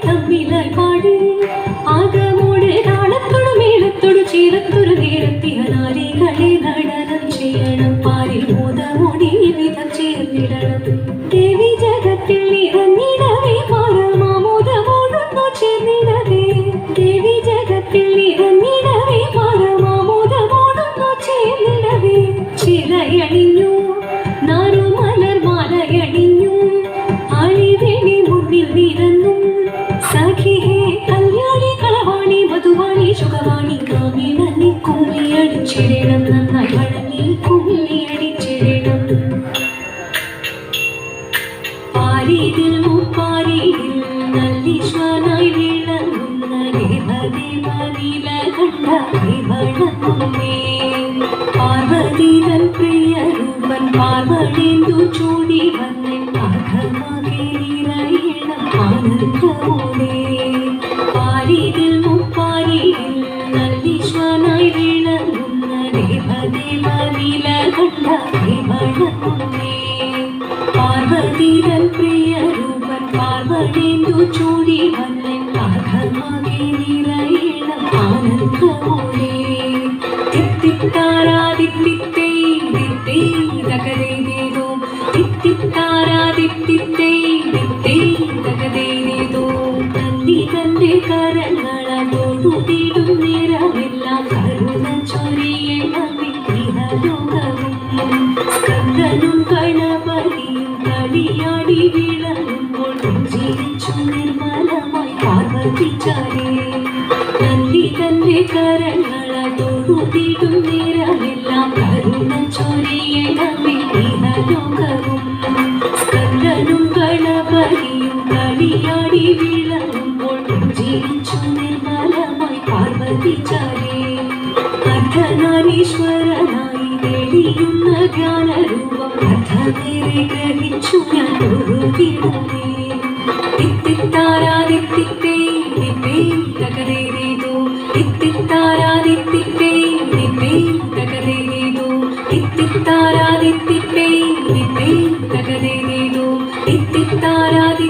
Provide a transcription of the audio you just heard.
തമ്മിലായി പാടി ആകമോട് താളത്തോടു മേളത്തോടു ചേരത്തൊരു നേരത്തിനാരികളെ നടനം ചെയ്യണം പാരിൽ മോദമോടി വിധം ചേർന്നിടണം ദേവി ജഗത്തിൽ നിറഞ്ഞിടവേ പരമാമോദമോടൊന്നു ചേർന്നിടവേ ദേവി ജഗത്തിൽ നിറഞ്ഞിടവേ പരമാമോദമോടൊന്നു ചേർന്നിടവേ ചിലയണിഞ്ഞു നാരുമലർ മാലയണിഞ്ഞു ആളിവേണി മുന്നിൽ നിരന്നു സഖിഹേ കല്യാണി കളവാണി മധുവാണി സുഖവാണി കാമിണി കുമ്മിയടിച്ചിടണം നന്നായി വഴങ്ങി കുമ്മിയടിച്ചിടണം പാരീതിൽ മുപ്പാരീതിൽ നല്ലീശ്വനായി വിളങ്ങുന്ന ദേവദേവനില കണ്ട വിവളങ്ങുന്നേ പാർവതീതൻ പ്രിയരൂപൻ പാർവണേന്ദു ചൂടി വന്നൻ പാഠമകേറിയിടം ആനന്ദമോടെ പാരീതിൽ മുപ്പാരീതിൽ നല്ലീശ്വനായി വിളങ്ങുന്ന ദേവദേവനില കണ്ട വിവളങ്ങുന്നേ പാർവതീതൻ പ്രിയരൂപൻ പാർവണേന്ദു ചൂടി വന്നൻ പാഠമകേറിയിടം ആനന്ദമോടെ തിത്തിത്താരാദിത്തിത്തേ ദിത്തേ തകദേതോ തിത്തിത്താരാദിത്തിത്തേ ദിത്തേ തകദേതോ നന്ദി തന്റെ കരങ്ങളാൽ തൊഴുതിടും നേരമെല്ലാം കരുണ ചൊരിയണമേ ഇഹലോകവും സ്കന്ദനും ഗണപതിയും കളിയാടി വിളങ്ങുമ്പോൾ ജീവിച്ചു നിർമ്മലമായി പാർവതിച്ചാരേ നന്ദി തന്റെ കരങ്ങളാൽ തൊഴുതിടും നേരമെല്ലാം കരുണ ചൊരിയണമേ ഇഹലോകവും സ്കന്ദനും ഗണപതിയും കളിയാടി വിളങ്ങുമ്പോൾ ജീവിച്ചു നിർമ്മലമായി പാർവതിച്ചാരേ അർദ്ധനാരീശ്വരനായി തെളിയുന്ന ധ്യാനരൂപം അർദ്ധമേറെ ഗ്രഹിച്ചു ഞാൻ തൊഴുതിടുന്നേ തിത്തിത്താരാദിത്തിത്തേ ദിത്തേ തകദേതോ തിത്തിത്താരാദിത്തിത്തേ ദിത്തേ തകദേതോ തിത്തിത്താരാദിത്തിത്തേ ദിത്തേ തകദേതോ തിത്തിത്താരാദി